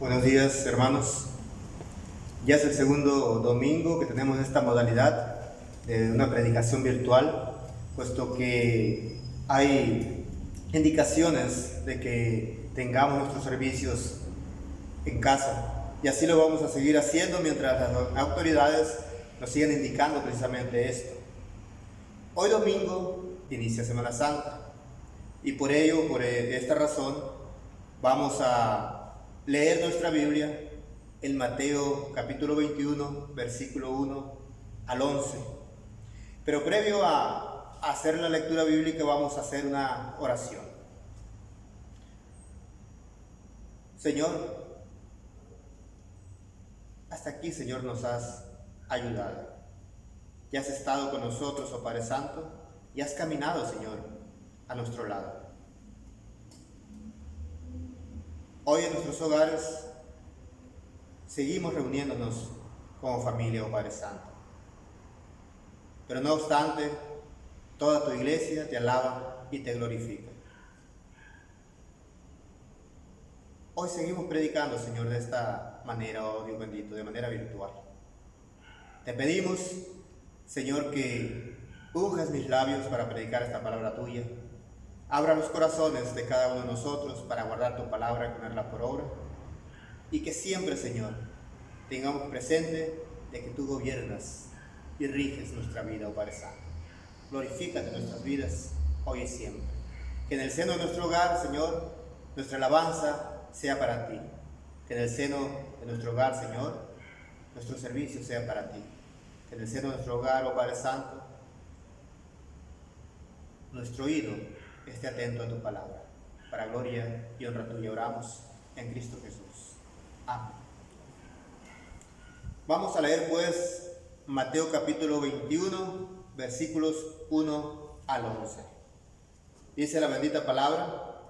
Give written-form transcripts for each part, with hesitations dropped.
Buenos días, hermanos. Ya es el segundo domingo que tenemos esta modalidad de una predicación virtual, puesto que hay indicaciones de que tengamos nuestros servicios en casa. Y así lo vamos a seguir haciendo mientras las autoridades nos sigan indicando precisamente esto. Hoy domingo inicia Semana Santa y por ello, por esta razón, vamos a leer nuestra Biblia en Mateo capítulo 21, versículo 1 al 11. Pero previo a hacer la lectura bíblica vamos a hacer una oración. Señor, hasta aquí, Señor, nos has ayudado. Ya has estado con nosotros, oh Padre Santo, y has caminado, Señor, a nuestro lado. Hoy en nuestros hogares seguimos reuniéndonos como familia, oh Padre Santo. Pero no obstante, toda tu iglesia te alaba y te glorifica. Hoy seguimos predicando, Señor, de esta manera, oh Dios bendito, de manera virtual. Te pedimos, Señor, que unjas mis labios para predicar esta palabra tuya. Abra los corazones de cada uno de nosotros para guardar tu palabra y ponerla por obra. Y que siempre, Señor, tengamos presente de que tú gobiernas y riges nuestra vida, oh Padre Santo. Glorifícate en nuestras vidas hoy y siempre. Que en el seno de nuestro hogar, Señor, nuestra alabanza sea para ti. Que en el seno de nuestro hogar, Señor, nuestro servicio sea para ti. Que en el seno de nuestro hogar, oh Padre Santo, nuestro oído esté atento a tu palabra. Para gloria y honra tuya oramos en Cristo Jesús. Amén. Vamos a leer pues Mateo capítulo 21, versículos 1 al 11. Dice la bendita palabra: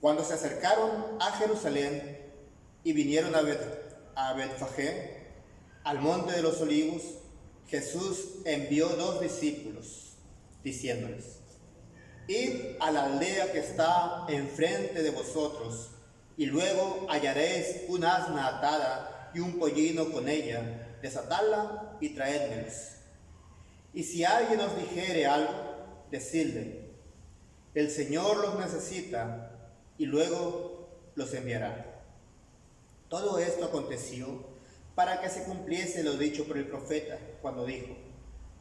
Cuando se acercaron a Jerusalén y vinieron a Betfagé, al monte de los olivos, Jesús envió 2 discípulos, diciéndoles: Id a la aldea que está enfrente de vosotros, y luego hallaréis un asna atada y un pollino con ella, desatadla y traédmelos. Y si alguien os dijere algo, decidle: el Señor los necesita, y luego los enviará. Todo esto aconteció para que se cumpliese lo dicho por el profeta, cuando dijo: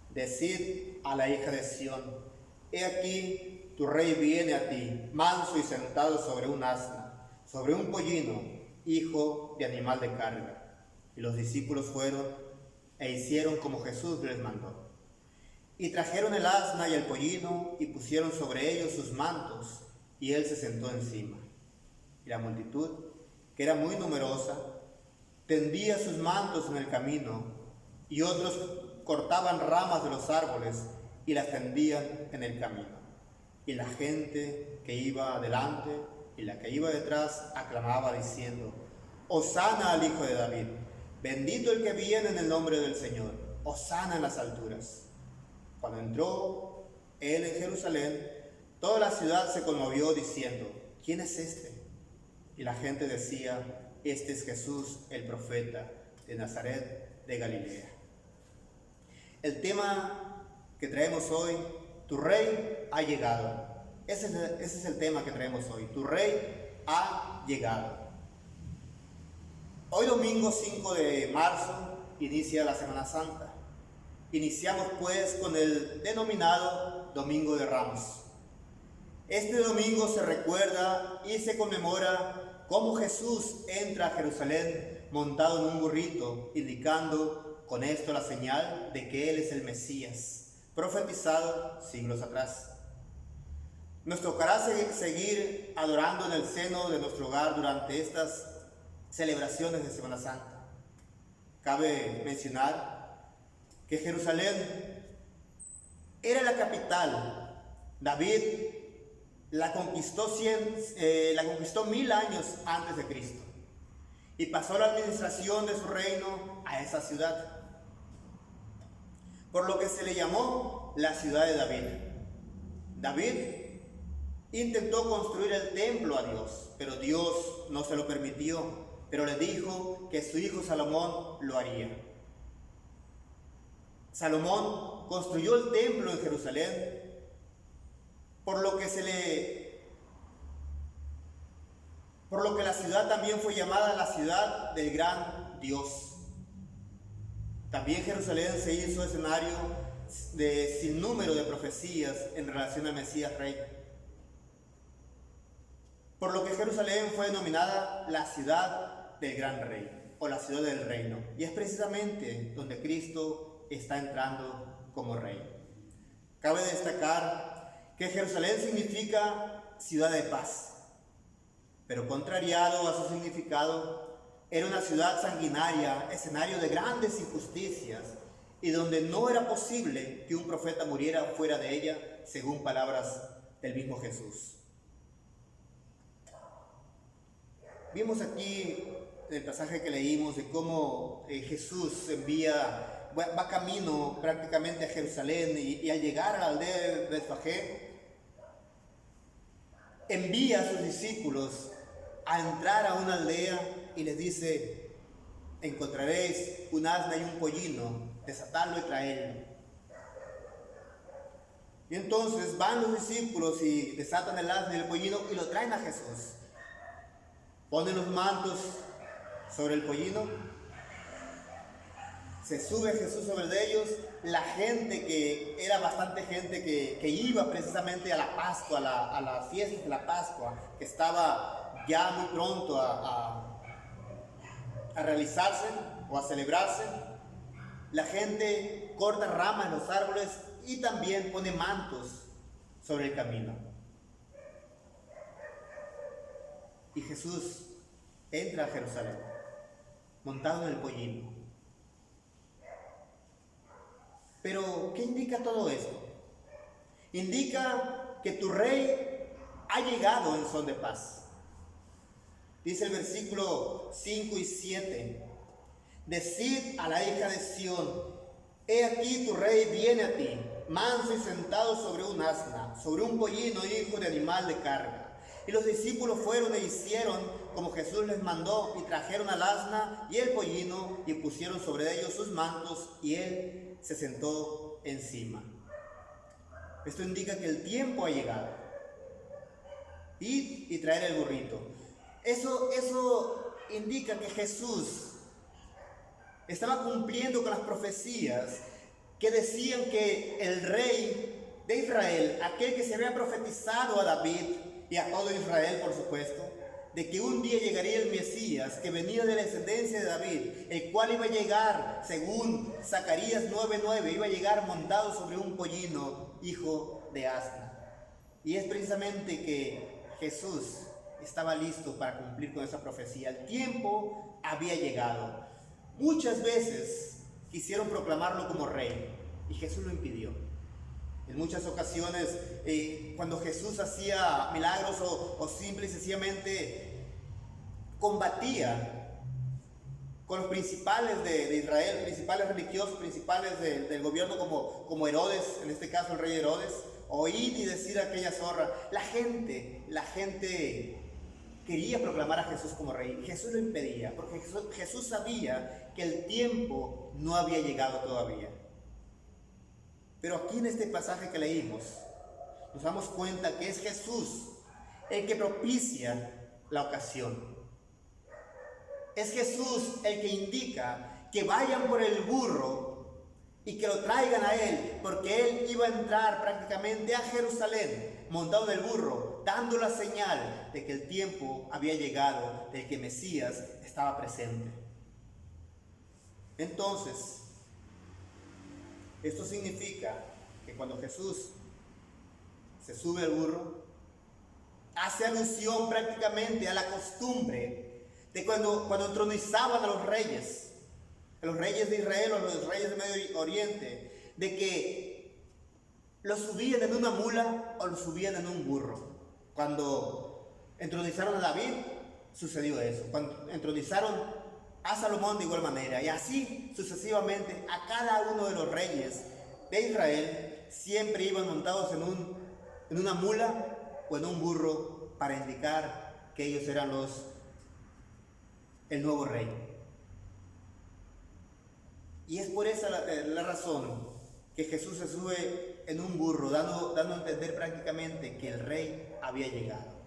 Decid a la hija de Sión: he aquí, tu rey viene a ti, manso y sentado sobre un asna, sobre un pollino, hijo de animal de carga. Y los discípulos fueron e hicieron como Jesús les mandó. Y trajeron el asna y el pollino, y pusieron sobre ellos sus mantos, y él se sentó encima. Y la multitud, que era muy numerosa, tendía sus mantos en el camino, y otros cortaban ramas de los árboles y las tendían en el camino. Y la gente que iba adelante y la que iba detrás aclamaba diciendo: Hosana al Hijo de David, bendito el que viene en el nombre del Señor, hosana en las alturas. Cuando entró él en Jerusalén, toda la ciudad se conmovió diciendo: ¿quién es este? Y la gente decía: este es Jesús el profeta de Nazaret de Galilea. El tema que traemos hoy: tu rey ha llegado. Ese es el tema que traemos hoy: tu rey ha llegado. Hoy domingo 5 de marzo inicia la Semana Santa. Iniciamos pues con el denominado Domingo de Ramos. Este domingo se recuerda y se conmemora cómo Jesús entra a Jerusalén montado en un burrito, indicando con esto la señal de que Él es el Mesías, profetizado siglos atrás. Nos tocará seguir adorando en el seno de nuestro hogar durante estas celebraciones de Semana Santa. Cabe mencionar que Jerusalén era la capital. David la conquistó 1000 años antes de Cristo y pasó la administración de su reino a esa ciudad, por lo que se le llamó la ciudad de David. David intentó construir el templo a Dios, pero Dios no se lo permitió, pero le dijo que su hijo Salomón lo haría. Salomón construyó el templo en Jerusalén, por lo que la ciudad también fue llamada la ciudad del gran Dios. También Jerusalén se hizo escenario de sinnúmero de profecías en relación al Mesías Rey. Por lo que Jerusalén fue denominada la ciudad del gran Rey o la ciudad del reino. Y es precisamente donde Cristo está entrando como Rey. Cabe destacar que Jerusalén significa ciudad de paz, pero contrariado a su significado, era una ciudad sanguinaria, escenario de grandes injusticias, y donde no era posible que un profeta muriera fuera de ella, según palabras del mismo Jesús. Vimos aquí en el pasaje que leímos de cómo Jesús va camino prácticamente a Jerusalén y al llegar a la aldea de Betfagé, envía a sus discípulos a entrar a una aldea y les dice: encontraréis un asna y un pollino, desatadlo y traedlo. Y entonces van los discípulos y desatan el asna y el pollino y lo traen a Jesús. Ponen los mantos sobre el pollino, se sube Jesús sobre ellos. La gente, que era bastante gente que iba precisamente a la Pascua, a la fiesta de la Pascua, que estaba ya muy pronto a realizarse o a celebrarse, la gente corta ramas en los árboles y también pone mantos sobre el camino. Y Jesús entra a Jerusalén montado en el pollino. Pero, ¿qué indica todo esto? Indica que tu rey ha llegado en son de paz. Dice el versículo 5 y 7: decid a la hija de Sión: he aquí tu rey viene a ti, manso y sentado sobre un asna, sobre un pollino, hijo de animal de carga. Y los discípulos fueron e hicieron como Jesús les mandó, y trajeron al asna y el pollino, y pusieron sobre ellos sus mantos, y él se sentó encima. Esto indica que el tiempo ha llegado. Id y traer el burrito. Eso indica que Jesús estaba cumpliendo con las profecías que decían que el rey de Israel, aquel que se había profetizado a David y a todo Israel, por supuesto, de que un día llegaría el Mesías, que venía de la descendencia de David, el cual iba a llegar, según Zacarías 9:9, iba a llegar montado sobre un pollino, hijo de asna. Y es precisamente que Jesús estaba listo para cumplir con esa profecía. El tiempo había llegado. Muchas veces quisieron proclamarlo como rey y Jesús lo impidió. En muchas ocasiones, cuando Jesús hacía milagros o simple y sencillamente combatía con los principales de Israel, principales religiosos, principales del gobierno como Herodes, en este caso el rey Herodes, oír y decir aquella zorra, la gente quería proclamar a Jesús como rey y Jesús lo impedía, porque Jesús sabía que el tiempo no había llegado todavía. Pero aquí en este pasaje que leímos, nos damos cuenta que es Jesús el que propicia la ocasión. Es Jesús el que indica que vayan por el burro y que lo traigan a él, porque él iba a entrar prácticamente a Jerusalén montado en el burro, dando la señal de que el tiempo había llegado, de que Mesías estaba presente. Entonces, esto significa que cuando Jesús se sube al burro, hace alusión prácticamente a la costumbre de cuando entronizaban a los reyes de Israel o los reyes de Medio Oriente, de que los subían en una mula o los subían en un burro. Cuando entronizaron a David, sucedió eso. Cuando entronizaron a Salomón, de igual manera, y así sucesivamente a cada uno de los reyes de Israel, siempre iban montados en una mula o en un burro para indicar que ellos eran el nuevo rey. Y es por esa la razón que Jesús se sube en un burro, dando a entender prácticamente que el rey había llegado.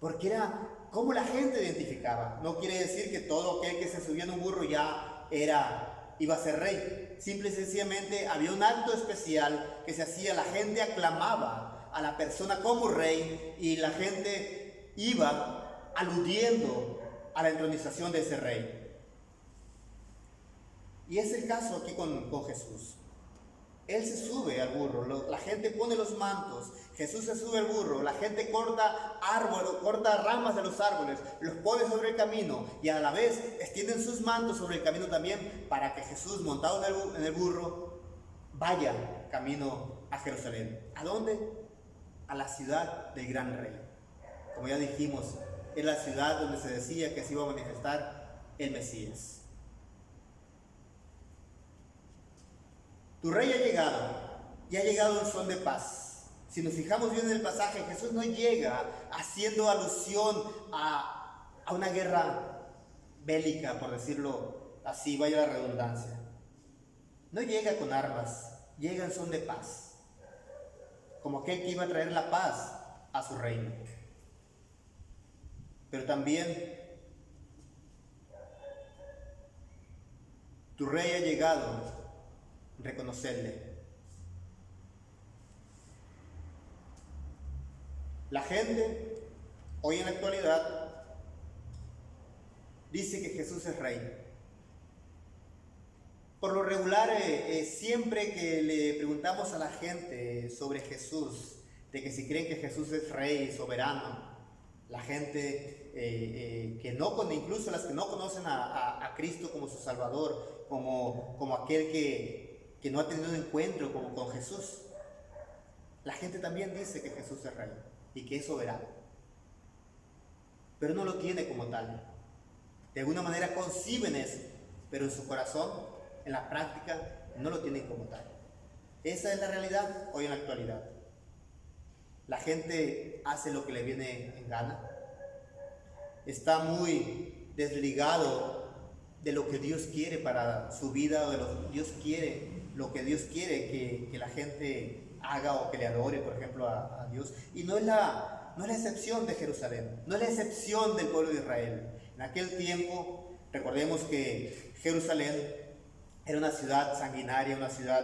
Porque era como la gente identificaba. No quiere decir que todo aquel que se subía en un burro ya iba a ser rey. Simple y sencillamente había un acto especial que se hacía, la gente aclamaba a la persona como rey y la gente iba aludiendo a la entronización de ese rey. Y es el caso aquí con Jesús. Él se sube al burro, la gente pone los mantos, Jesús se sube al burro, la gente corta ramas de los árboles, los pone sobre el camino y a la vez extienden sus mantos sobre el camino también para que Jesús, montado en el burro, vaya camino a Jerusalén. ¿A dónde? A la ciudad del gran rey. Como ya dijimos, es la ciudad donde se decía que se iba a manifestar el Mesías. Tu rey ha llegado, y ha llegado en son de paz. Si nos fijamos bien en el pasaje, Jesús no llega haciendo alusión a una guerra bélica, por decirlo así, vaya la redundancia. No llega con armas, llega en son de paz, como aquel que iba a traer la paz a su reino. Pero también tu rey ha llegado, reconocerle. La gente hoy en la actualidad dice que Jesús es rey. Por lo regular, siempre que le preguntamos a la gente sobre Jesús, de que si creen que Jesús es rey, soberano, la gente incluso las que no conocen a Cristo como su Salvador, como aquel que no ha tenido un encuentro con Jesús, la gente también dice que Jesús es rey y que es soberano, pero no lo tiene como tal. De alguna manera conciben eso, pero en su corazón, en la práctica, no lo tienen como tal. Esa es la realidad hoy en la actualidad. La gente hace lo que le viene en gana, está muy desligado de lo que Dios quiere para su vida, o de lo que Dios quiere que la gente haga o que le adore, por ejemplo, a Dios. Y no es la excepción de Jerusalén, no es la excepción del pueblo de Israel. En aquel tiempo, recordemos que Jerusalén era una ciudad sanguinaria, una ciudad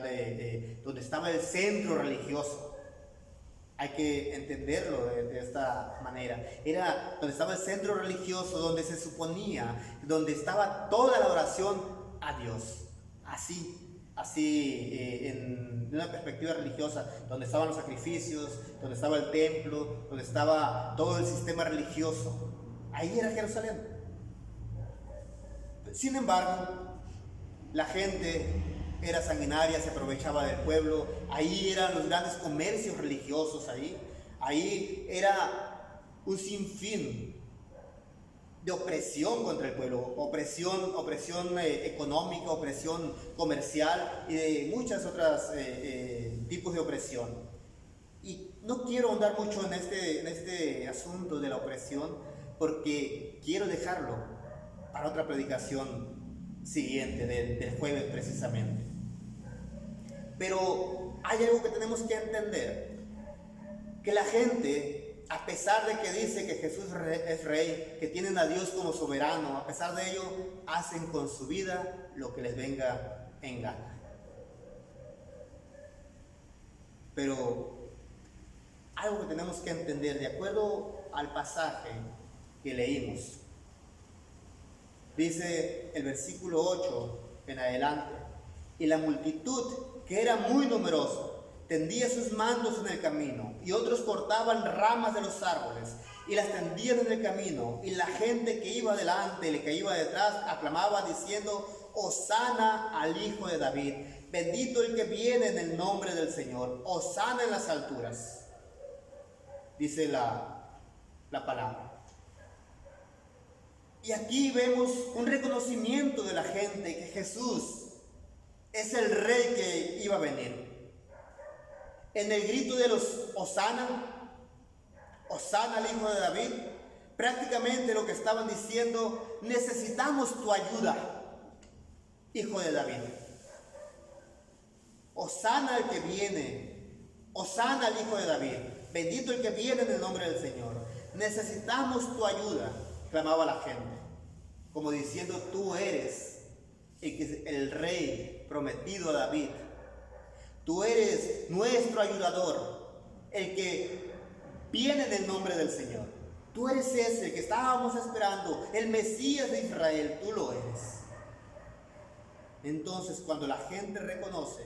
donde estaba el centro religioso. Hay que entenderlo de esta manera. Era donde estaba el centro religioso, donde se suponía, donde estaba toda la adoración a Dios. Así en una perspectiva religiosa, donde estaban los sacrificios, donde estaba el templo, donde estaba todo el sistema religioso. Ahí era Jerusalén. Sin embargo, la gente era sanguinaria, se aprovechaba del pueblo. Ahí eran los grandes comercios religiosos, ahí era un sinfín de opresión contra el pueblo, opresión económica, opresión comercial y de muchas otras tipos de opresión. Y no quiero ahondar mucho en este asunto de la opresión, porque quiero dejarlo para otra predicación siguiente, del jueves precisamente. Pero hay algo que tenemos que entender, que la gente, a pesar de que dice que Jesús es rey, que tienen a Dios como soberano, a pesar de ello, hacen con su vida lo que les venga en gana. Pero algo que tenemos que entender, de acuerdo al pasaje que leímos, dice el versículo 8 en adelante: y la multitud, que era muy numerosa, tendía sus mantos en el camino, y otros cortaban ramas de los árboles y las tendían en el camino, y la gente que iba delante y la que iba detrás aclamaba diciendo: Hosana al Hijo de David, bendito el que viene en el nombre del Señor, Hosana en las alturas. Dice la palabra. Y aquí vemos un reconocimiento de la gente que Jesús es el rey que iba a venir. En el grito de los Hosana, Hosana al Hijo de David, prácticamente lo que estaban diciendo: necesitamos tu ayuda, Hijo de David. Hosana al que viene, Hosana al Hijo de David, bendito el que viene en el nombre del Señor. Necesitamos tu ayuda, clamaba la gente, como diciendo: tú eres el rey prometido a David. Tú eres nuestro ayudador, el que viene en el nombre del Señor. Tú eres ese que estábamos esperando, el Mesías de Israel, tú lo eres. Entonces, cuando la gente reconoce,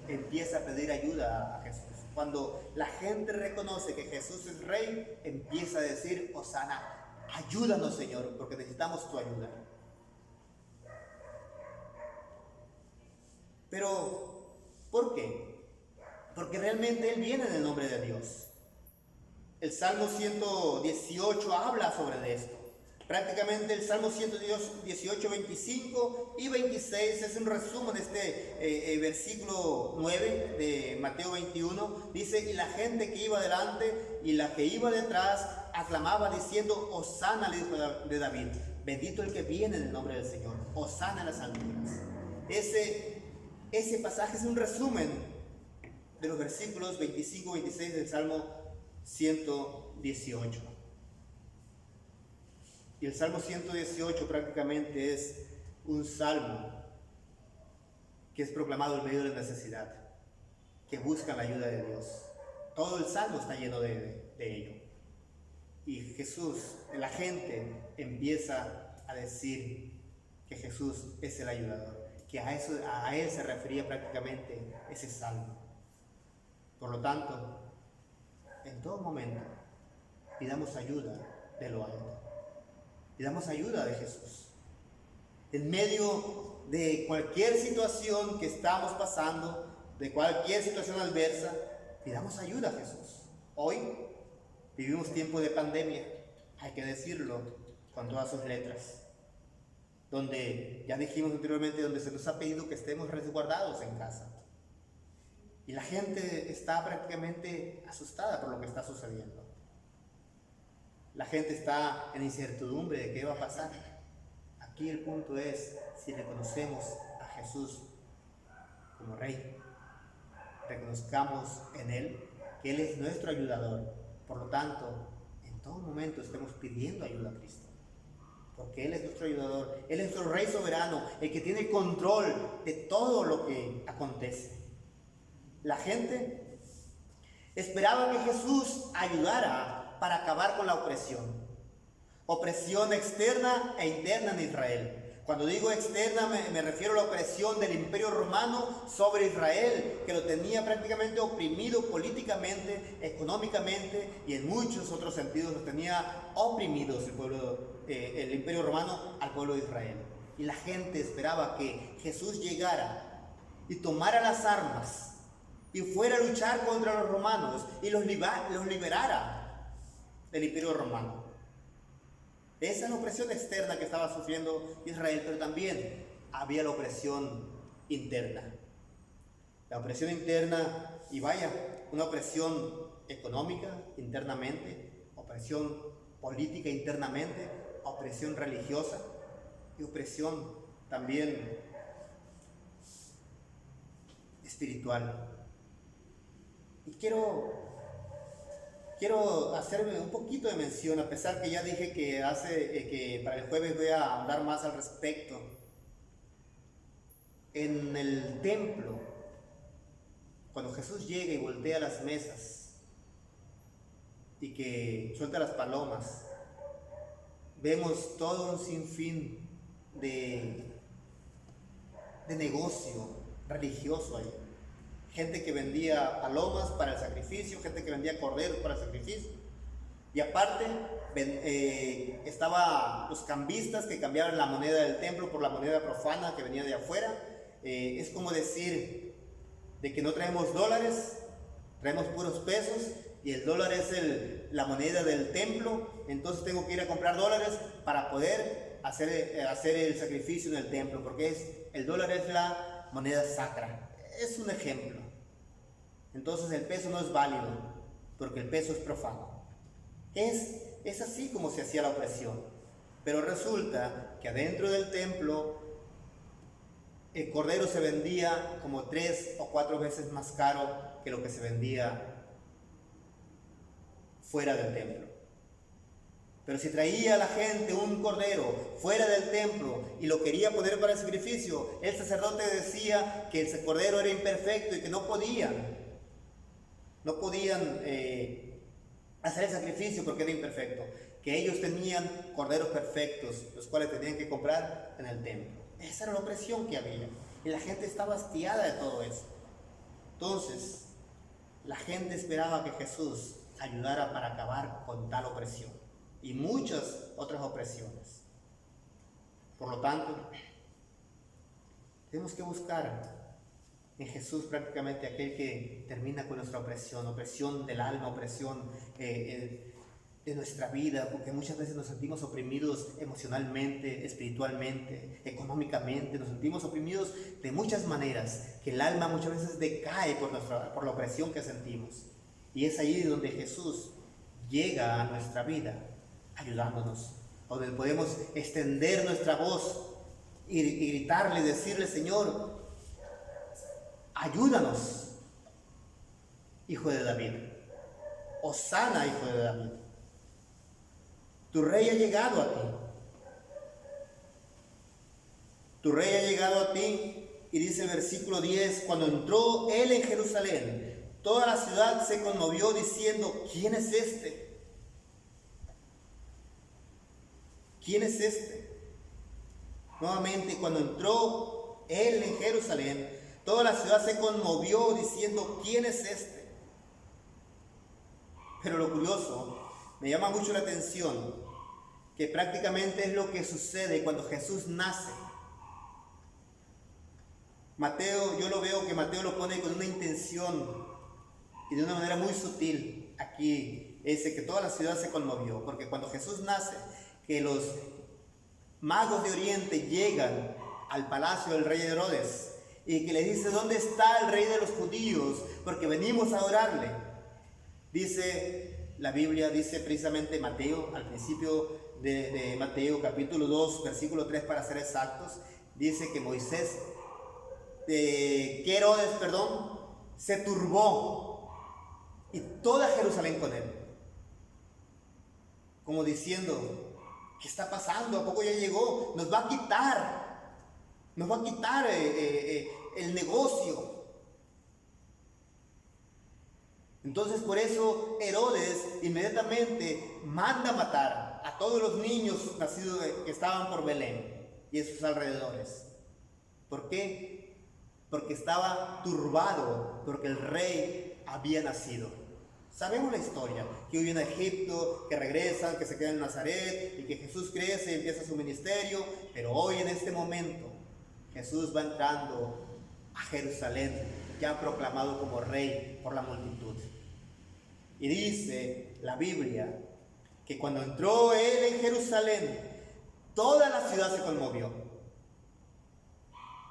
empieza a pedir ayuda a Jesús. Cuando la gente reconoce que Jesús es rey, empieza a decir: Hosana, ayúdanos, Señor, porque necesitamos tu ayuda. Pero, ¿por qué? Porque realmente Él viene en el nombre de Dios. El Salmo 118 habla sobre esto. Prácticamente el Salmo 118, 25 y 26 es un resumen de este versículo 9 de Mateo 21. Dice: y la gente que iba delante y la que iba detrás aclamaba diciendo: Hosana al Hijo de David, bendito el que viene en el nombre del Señor, Hosana en las alturas. Ese pasaje es un resumen de los versículos 25 y 26 del Salmo 118. Y el Salmo 118 prácticamente es un salmo que es proclamado en medio de la necesidad, que busca la ayuda de Dios. Todo el salmo está lleno de ello. Y Jesús, la gente empieza a decir que Jesús es el ayudador, que a Él se refería prácticamente ese salmo. Por lo tanto, en todo momento, pidamos ayuda de lo alto. Pidamos ayuda de Jesús. En medio de cualquier situación que estamos pasando, de cualquier situación adversa, pidamos ayuda a Jesús. Hoy vivimos tiempo de pandemia, hay que decirlo con todas sus letras, donde, ya dijimos anteriormente, donde se nos ha pedido que estemos resguardados en casa. Y la gente está prácticamente asustada por lo que está sucediendo. La gente está en incertidumbre de qué va a pasar. Aquí el punto es si reconocemos a Jesús como Rey. Reconozcamos en Él que Él es nuestro ayudador. Por lo tanto, en todo momento estemos pidiendo ayuda a Cristo. Porque Él es nuestro ayudador. Él es nuestro Rey soberano, el que tiene control de todo lo que acontece. La gente esperaba que Jesús ayudara para acabar con la opresión externa e interna en Israel. Cuando digo externa me refiero a la opresión del Imperio Romano sobre Israel, que lo tenía prácticamente oprimido políticamente, económicamente y en muchos otros sentidos lo tenía oprimidos el Imperio Romano al pueblo de Israel. Y la gente esperaba que Jesús llegara y tomara las armas y fuera a luchar contra los romanos y los liberara del Imperio Romano. Esa es la opresión externa que estaba sufriendo Israel, pero también había la opresión interna. La opresión interna, y vaya, una opresión económica internamente, opresión política internamente, opresión religiosa y opresión también espiritual. Y quiero hacerme un poquito de mención, a pesar que ya dije que para el jueves voy a hablar más al respecto. En el templo, cuando Jesús llega y voltea las mesas y que suelta las palomas, vemos todo un sinfín de negocio religioso ahí. Gente que vendía palomas para el sacrificio, gente que vendía corderos para el sacrificio. Y aparte estaban los cambistas que cambiaban la moneda del templo por la moneda profana que venía de afuera. Es como decir de que no traemos dólares, traemos puros pesos, y el dólar es la moneda del templo. Entonces tengo que ir a comprar dólares para poder hacer el sacrificio en el templo, porque el dólar es la moneda sacra. Es un ejemplo. Entonces el peso no es válido. porque el peso es profano. Es así como se hacía la opresión. Pero resulta que adentro del templo el cordero se vendía como 3 o 4 veces más caro que lo que se vendía fuera del templo. Pero si traía la gente un cordero fuera del templo y lo quería poner para el sacrificio, el sacerdote decía que ese cordero era imperfecto y que no podían hacer el sacrificio porque era imperfecto, que ellos tenían corderos perfectos, los cuales tenían que comprar en el templo. Esa era la opresión que había, y la gente estaba hastiada de todo eso. Entonces, la gente esperaba que Jesús ayudara para acabar con tal opresión y muchas otras opresiones. Por lo tanto, tenemos que buscar en Jesús prácticamente aquel que termina con nuestra opresión del alma, opresión de nuestra vida, porque muchas veces nos sentimos oprimidos emocionalmente, espiritualmente, económicamente, nos sentimos oprimidos de muchas maneras, que el alma muchas veces decae por la opresión que sentimos. Y es ahí donde Jesús llega a nuestra vida, ayudándonos, donde podemos extender nuestra voz y gritarle, decirle: Señor, ayúdanos, Hijo de David. Hosana, Hijo de David. Tu rey ha llegado a ti. Tu rey ha llegado a ti. Y dice el versículo 10, cuando entró él en Jerusalén, toda la ciudad se conmovió diciendo: ¿quién es este? ¿Quién es este? Nuevamente, cuando entró él en Jerusalén, toda la ciudad se conmovió diciendo: ¿quién es este? Pero lo curioso, me llama mucho la atención, que prácticamente es lo que sucede cuando Jesús nace. Mateo, yo lo veo que Mateo lo pone con una intención y de una manera muy sutil. Aquí dice que toda la ciudad se conmovió, porque cuando Jesús nace, que los magos de Oriente llegan al palacio del rey Herodes y que le dice: ¿dónde está el rey de los judíos? Porque venimos a adorarle. Dice la Biblia, dice precisamente Mateo, al principio de Mateo capítulo 2, versículo 3 para ser exactos, dice que Herodes, se turbó y toda Jerusalén con él, como diciendo: ¿qué está pasando? ¿A poco ya llegó? Nos va a quitar el negocio. Entonces, por eso Herodes inmediatamente manda matar a todos los niños nacidos que estaban por Belén y en sus alrededores. ¿Por qué? Porque estaba turbado, porque el rey había nacido. Sabemos la historia, que huyen a Egipto, que regresan, que se quedan en Nazaret y que Jesús crece y empieza su ministerio. Pero hoy, en este momento, Jesús va entrando a Jerusalén, ya proclamado como rey por la multitud. Y dice la Biblia que cuando entró él en Jerusalén, toda la ciudad se conmovió.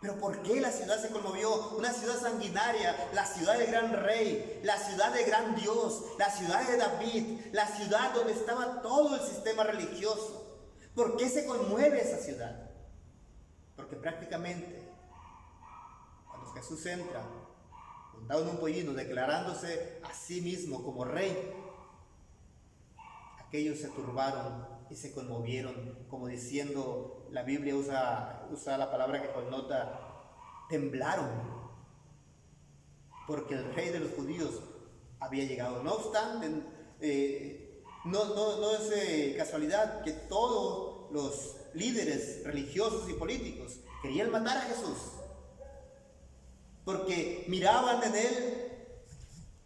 ¿Pero por qué la ciudad se conmovió? Una ciudad sanguinaria, la ciudad del gran rey, la ciudad del gran Dios, la ciudad de David, la ciudad donde estaba todo el sistema religioso. ¿Por qué se conmueve esa ciudad? Porque prácticamente cuando Jesús entra montado en un pollino, declarándose a sí mismo como rey, aquellos se turbaron y se conmovieron, como diciendo, la Biblia usa la palabra que connota, temblaron, porque el rey de los judíos había llegado. No obstante, no es casualidad que todos los líderes religiosos y políticos querían matar a Jesús, porque miraban en él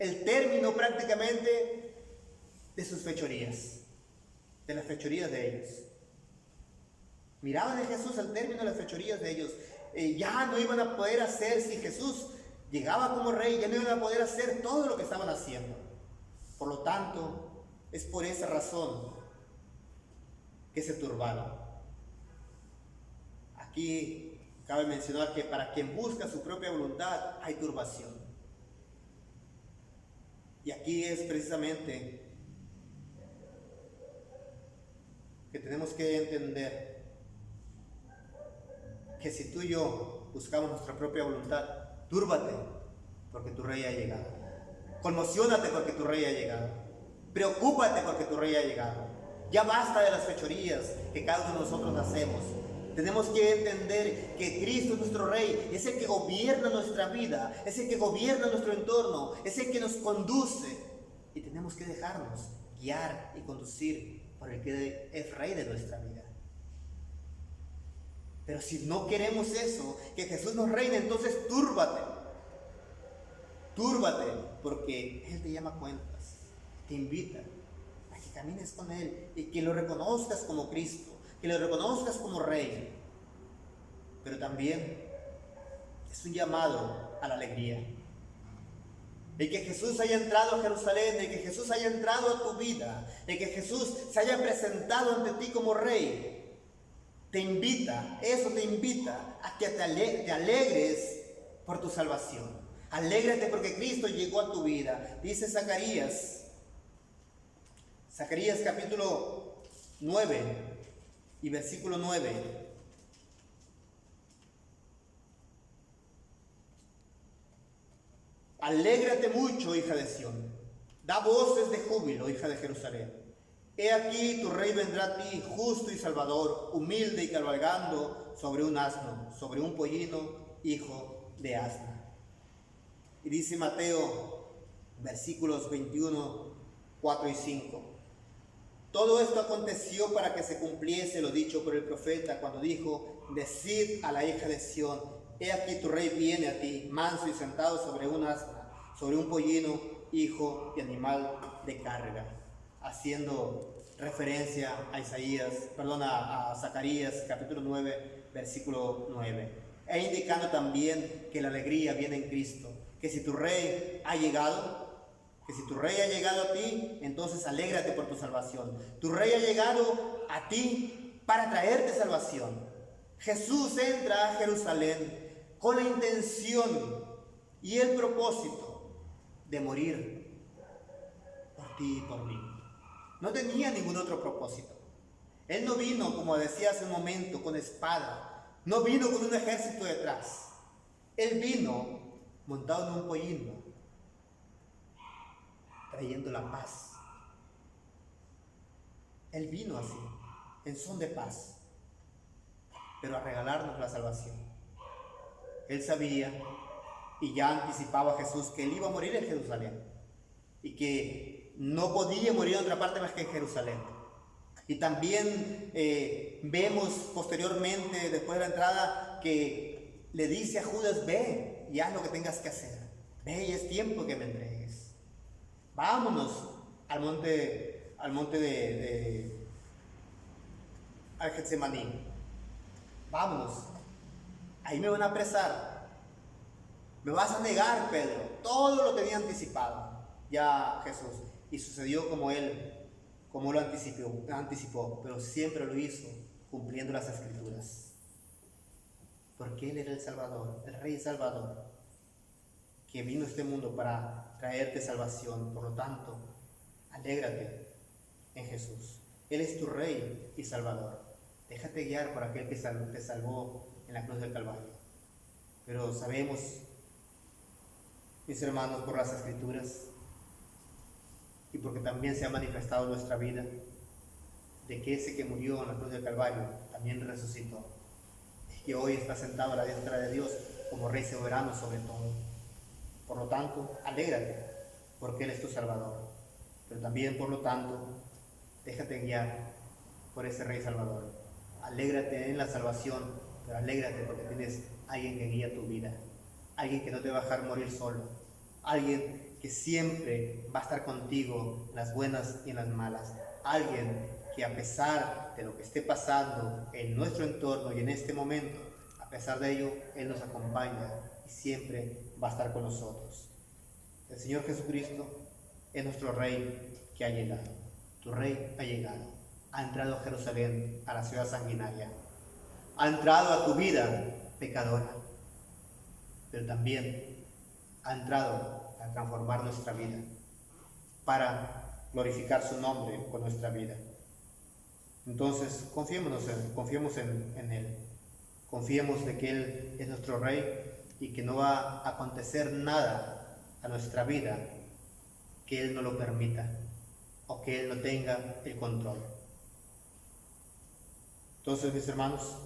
el término prácticamente de sus fechorías, de las fechorías de ellos. Miraban en Jesús el término de las fechorías de ellos. Ya no iban a poder hacer, si Jesús llegaba como rey, ya no iban a poder hacer todo lo que estaban haciendo. Por lo tanto, es por esa razón que se turbaron. Aquí cabe mencionar que para quien busca su propia voluntad hay turbación. Y aquí es precisamente que tenemos que entender que si tú y yo buscamos nuestra propia voluntad, túrbate porque tu rey ha llegado. Conmociónate porque tu rey ha llegado. Preocúpate porque tu rey ha llegado. Ya basta de las fechorías que cada uno de nosotros hacemos. Tenemos que entender que Cristo es nuestro Rey, es el que gobierna nuestra vida, es el que gobierna nuestro entorno, es el que nos conduce. Y tenemos que dejarnos guiar y conducir por el que es Rey de nuestra vida. Pero si no queremos eso, que Jesús nos reine, entonces túrbate. Túrbate, porque Él te llama a cuentas, te invita a que camines con Él y que lo reconozcas como Cristo, que lo reconozcas como Rey. Pero también es un llamado a la alegría. El que Jesús haya entrado a Jerusalén, el que Jesús haya entrado a tu vida, el que Jesús se haya presentado ante ti como Rey, te invita, eso te invita a que te alegres por tu salvación. Alégrate porque Cristo llegó a tu vida. Dice Zacarías capítulo 9 y versículo 9. Alégrate mucho, hija de Sión. Da voces de júbilo, hija de Jerusalén. He aquí tu rey vendrá a ti, justo y salvador, humilde y cabalgando sobre un asno, sobre un pollino, hijo de asna. Y dice Mateo, versículos 21, 4 y 5. Todo esto aconteció para que se cumpliese lo dicho por el profeta cuando dijo: decid a la hija de Sión, he aquí tu rey viene a ti, manso y sentado sobre un asna, sobre un pollino, hijo de animal de carga. Haciendo referencia a Zacarías capítulo 9, versículo 9. E indicando también que la alegría viene en Cristo, que si tu rey ha llegado, a ti, entonces alégrate por tu salvación. Tu rey ha llegado a ti para traerte salvación. Jesús entra a Jerusalén con la intención y el propósito de morir por ti y por mí. No tenía ningún otro propósito. Él no vino, como decía hace un momento, con espada. No vino con un ejército detrás. Él vino montado en un pollino, trayendo la paz. Él vino así, en son de paz, pero a regalarnos la salvación. Él sabía y ya anticipaba a Jesús que Él iba a morir en Jerusalén y que no podía morir en otra parte más que en Jerusalén. Y también vemos posteriormente, después de la entrada, que le dice a Judas: ve y haz lo que tengas que hacer. Ve y es tiempo que me entregues. Vámonos al monte al Getsemaní. Vámonos. Ahí me van a apresar. Me vas a negar, Pedro. Todo lo tenía anticipado ya Jesús. Y sucedió como lo anticipó, pero siempre lo hizo cumpliendo las Escrituras. Porque Él era el Salvador, el Rey Salvador, que vino a este mundo para traerte salvación. Por lo tanto, alégrate en Jesús. Él es tu Rey y Salvador. Déjate guiar por aquel que te salvó en la cruz del Calvario. Pero sabemos, mis hermanos, por las Escrituras, y porque también se ha manifestado en nuestra vida, de que ese que murió en la cruz del Calvario también resucitó, y que hoy está sentado a la diestra de Dios como Rey soberano sobre todo. Por lo tanto, alégrate, porque Él es tu Salvador. Pero también, por lo tanto, déjate guiar por ese Rey Salvador. Alégrate en la salvación, pero alégrate porque tienes alguien que guía tu vida, alguien que no te va a dejar morir solo, alguien que siempre va a estar contigo en las buenas y en las malas, alguien que a pesar de lo que esté pasando en nuestro entorno y en este momento, a pesar de ello, Él nos acompaña y siempre va a estar con nosotros. El Señor Jesucristo es nuestro Rey que ha llegado. Tu Rey ha llegado. Ha entrado a Jerusalén, a la ciudad sanguinaria. Ha entrado a tu vida pecadora. Pero también ha entrado a transformar nuestra vida. para glorificar su nombre con nuestra vida. Entonces, confiemos en Él. Confiemos de que Él es nuestro Rey y que no va a acontecer nada a nuestra vida que Él no lo permita o que Él no tenga el control. Entonces, mis hermanos,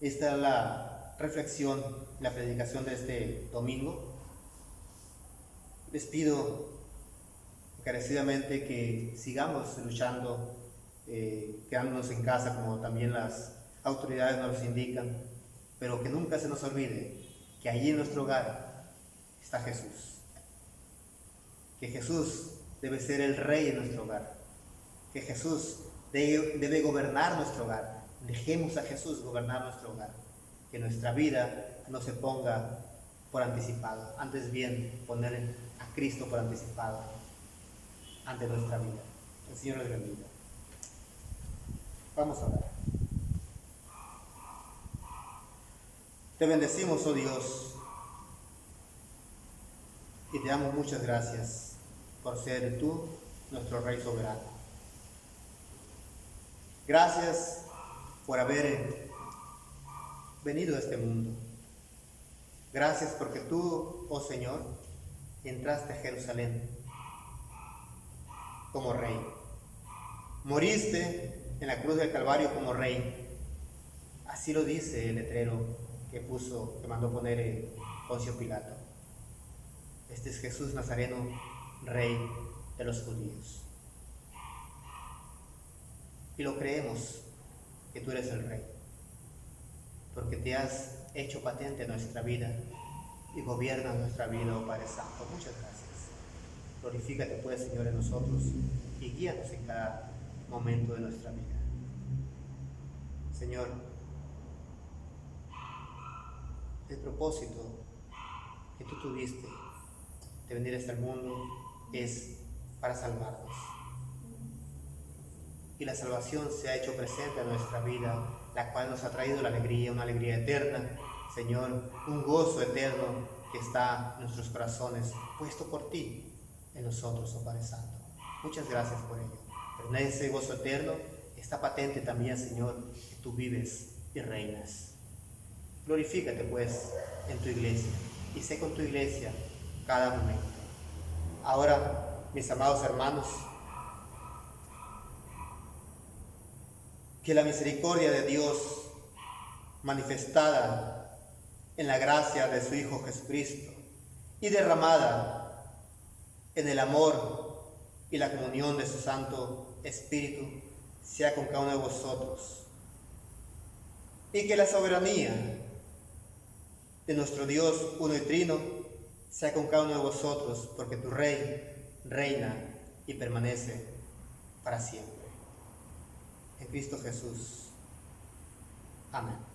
esta es la reflexión, la predicación de este domingo. Les pido encarecidamente que sigamos luchando, quedándonos en casa como también las autoridades nos indican, pero que nunca se nos olvide que allí en nuestro hogar está Jesús. Que Jesús debe ser el Rey en nuestro hogar. Que Jesús debe gobernar nuestro hogar. Dejemos a Jesús gobernar nuestro hogar. Que nuestra vida no se ponga por anticipado, antes bien poner a Cristo por anticipado ante nuestra vida. El Señor les bendiga. Vamos a orar. Te bendecimos, oh Dios, y te damos muchas gracias por ser tú nuestro Rey soberano. Gracias por haber venido a este mundo. Gracias porque tú, oh Señor, entraste a Jerusalén como Rey. Moriste en la cruz del Calvario como Rey. Así lo dice el letrero que mandó poner Poncio Pilato. Este es Jesús Nazareno, Rey de los judíos. Y lo creemos que tú eres el Rey, porque te has hecho patente en nuestra vida y gobiernas nuestra vida, oh Padre Santo. Muchas gracias. Glorifícate pues, Señor, en nosotros y guíanos en cada momento de nuestra vida. Señor, el propósito que tú tuviste de venir a este mundo es para salvarnos. Y la salvación se ha hecho presente en nuestra vida, la cual nos ha traído la alegría, una alegría eterna, Señor, un gozo eterno que está en nuestros corazones, puesto por ti en nosotros, oh Padre Santo. Muchas gracias por ello. Pero en ese gozo eterno está patente también, Señor, que tú vives y reinas. Glorifícate pues en tu iglesia y sé con tu iglesia cada momento. Ahora, mis amados hermanos, que la misericordia de Dios manifestada en la gracia de su Hijo Jesucristo y derramada en el amor y la comunión de su Santo Espíritu sea con cada uno de vosotros, y que la soberanía de nuestro Dios uno y trino sea con cada uno de vosotros, porque tu Rey reina y permanece para siempre. En Cristo Jesús. Amén.